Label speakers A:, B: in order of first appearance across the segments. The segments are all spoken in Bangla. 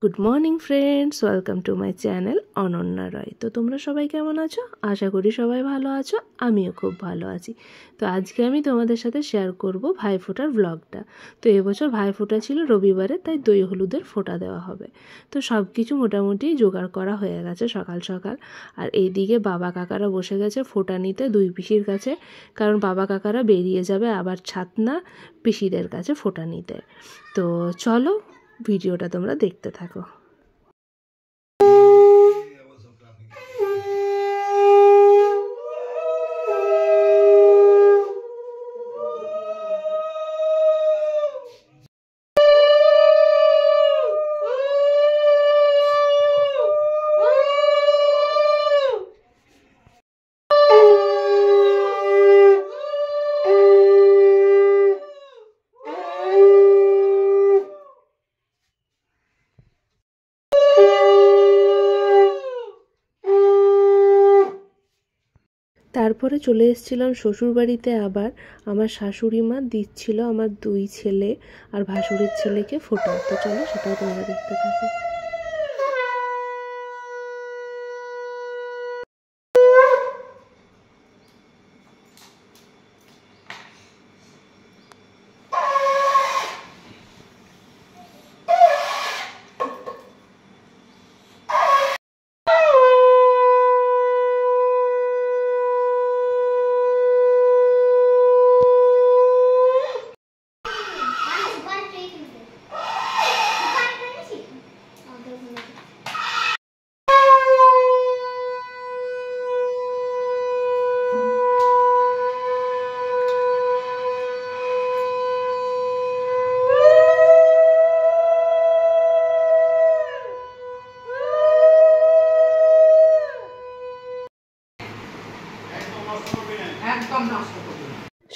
A: Good morning friends, welcome to my channel Ananya Roy. তো তোমরা সবাই কেমন আছো? আশা করি সবাই ভালো আছো, আমিও খুব ভালো আছি। তো আজকে আমি তোমাদের সাথে শেয়ার করব ভাইফোঁটার ব্লগটা। তো এবছর ভাইফোঁটা ছিল রবিবারে, তাই দই হলুদের ফোঁটা দেওয়া হবে। তো সব কিছু মোটামুটি জোগাড় করা হয়ে গেছে সকাল সকাল। আর এইদিকে বাবা কাকারা বসে গেছে ফোঁটা নিতে দুই পিসির কাছে, কারণ বাবা কাকারা বেরিয়ে যাবে আবার ছাতনা পিসিদের কাছে ফোঁটা নিতে। তো চলো ভিডিওটা তোমরা দেখতে থাকো। তারপরে চলে এসেছিলাম শ্বশুরবাড়িতে। আবার আমার শাশুড়ি মা দিচ্ছিল আমার দুই ছেলে আর ভাসুরের ছেলেকে ফোঁটা। তো চলো সেটাও তোমরা দেখতে থাকো।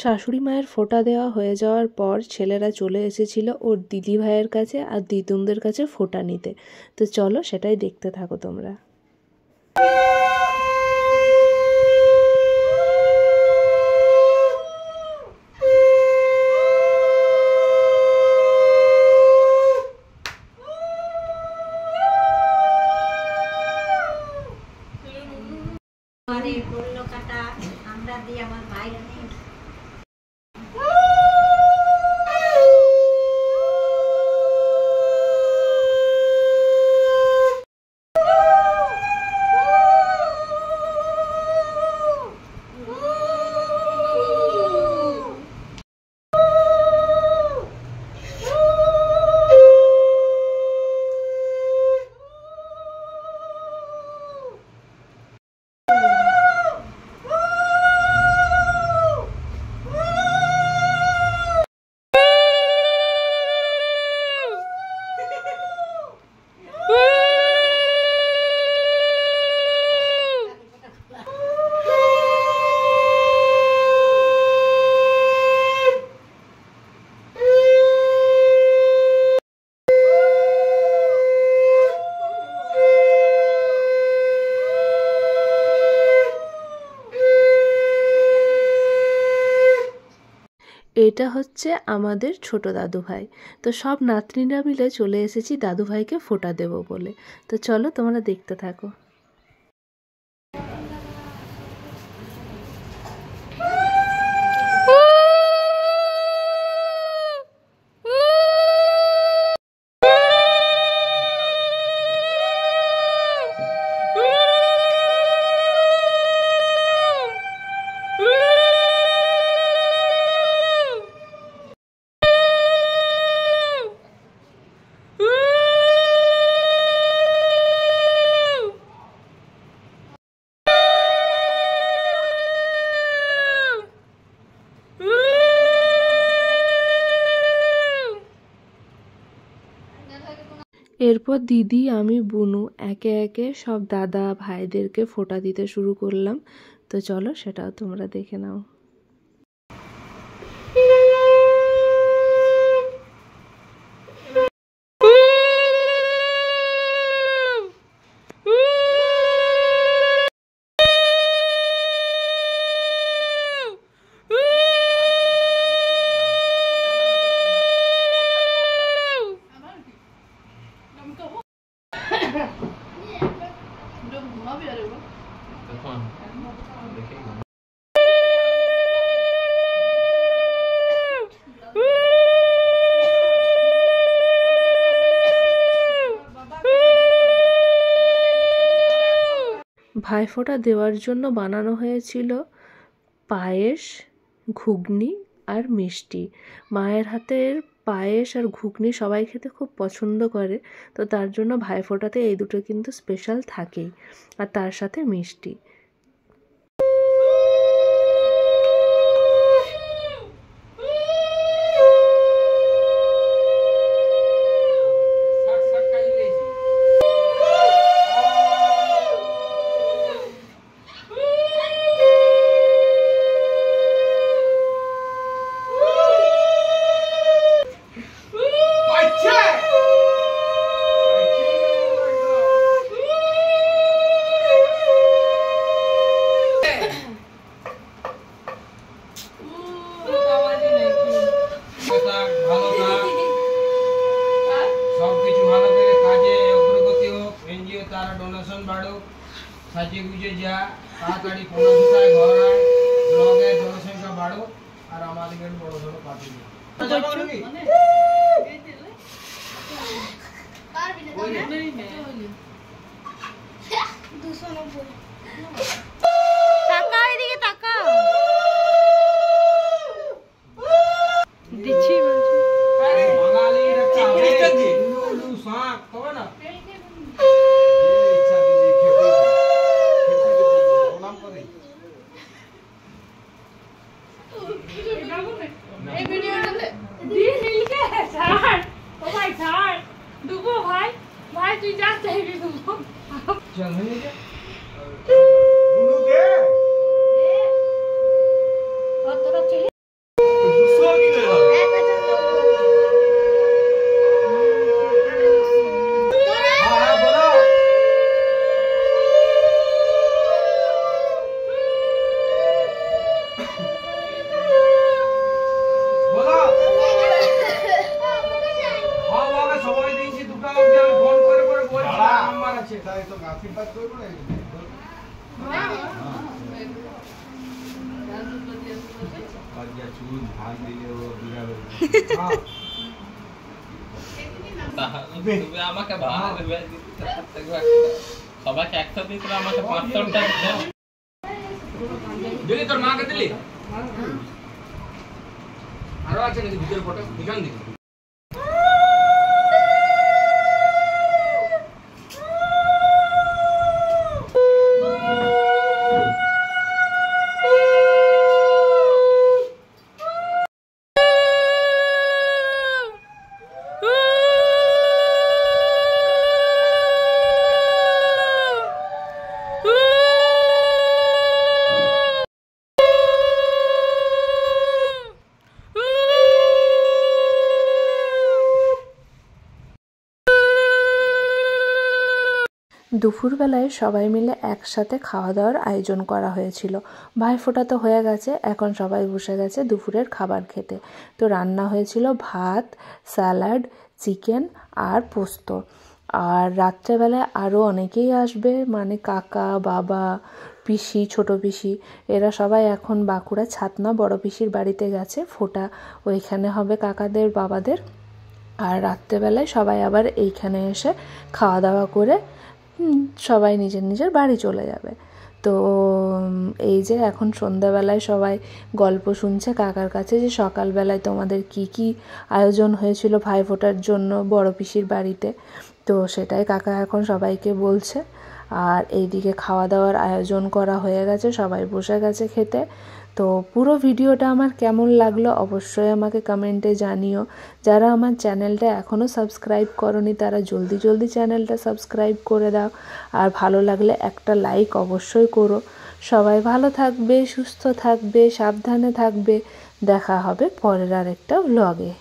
A: শাশুড়ি মায়ের ফোঁটা দেওয়া হয়ে যাওয়ার পর ছেলেরা চলে এসেছিল ওর দিদি ভাইয়ের কাছে আর দিদুনদের কাছে ফোঁটা নিতে। তো চলো সেটাই দেখতে থাকো তোমরা।
B: আমরা দিয়ে আমার ভাইরা নেই। এটা হচ্ছে আমাদের ছোট দাদু ভাই। তো সব নাতনিরা মিলে চলে এসেছি দাদু ভাইকে ফোঁটা দেবো বলে। তো চলো তোমরা দেখতে থাকো। এরপর দিদি, আমি, বুনু একে একে সব দাদা ভাইদেরকে ফোঁটা দিতে শুরু করলাম। তো চলো সেটাও তোমরা দেখে নাও। ভাইফোঁটা দেওয়ার জন্য বানানো হয়েছিল পায়েস, ঘুগনি আর মিষ্টি। মায়ের হাতের পায়েস আর ঘুগনি সবাই খেতে খুব পছন্দ করে, তো তার জন্য ভাইফোঁটাতে এই দুটো কিন্তু স্পেশাল থাকেই, আর তার সাথে মিষ্টি।
C: সাজিয়ে গুজে যা তাড়াতাড়ি পৌঁছায় ঘর আয়, ব্লগে জনসংখ্যা বাড়ো আর আমাদের বড় বড় পার্টি আমাকে সবাইকে একসাথে দিলে আমাকে 500 টাকা দিলি, তোর মাকে দিলি, আরো আছে নাকি ভিতরে ফটো দিখান দিবি।
B: দুপুরবেলায় সবাই মিলে একসাথে খাওয়া দাওয়ার আয়োজন করা হয়েছিল। ভাইফোঁটা তো হয়ে গেছে, এখন সবাই বসে গেছে দুপুরের খাবার খেতে। তো রান্না হয়েছিল ভাত, স্যালাড, চিকেন আর পোস্ত। আর রাত্রেবেলায় আরও অনেকেই আসবে, মানে কাকা, বাবা, পিসি, ছোটো পিসি, এরা সবাই এখন বাঁকুড়া ছাতনা বড় পিসির বাড়িতে গেছে। ফোঁটা ওইখানে হবে কাকাদের, বাবাদের। আর রাত্রেবেলায় সবাই আবার এইখানে এসে খাওয়া দাওয়া করে সবাই নিজের নিজের বাড়ি চলে যাবে। তো এই যে এখন সন্ধ্যাবেলায় সবাই গল্প শুনছে কাকার কাছে, যে সকালবেলায় তোমাদের কি কি আয়োজন হয়েছিল ভাইফোঁটার জন্য বড় পিসির বাড়িতে। তো সেটাই কাকা এখন সবাইকে বলছে। আর এইদিকে খাওয়া দাওয়ার আয়োজন করা হয়ে গেছে, সবাই বসে গেছে খেতে। তো পুরো ভিডিওটা আমার কেমন লাগলো অবশ্যই আমাকে কমেন্টে জানিও। যারা আমার চ্যানেলটা এখনও সাবস্ক্রাইব করনি তারা জলদি জলদি চ্যানেলটা সাবস্ক্রাইব করে দাও। আর ভালো লাগলে একটা লাইক অবশ্যই করো। সবাই ভালো থাকবে, সুস্থ থাকবে, সাবধানে থাকবে। দেখা হবে পরের আরেকটা ভ্লগে।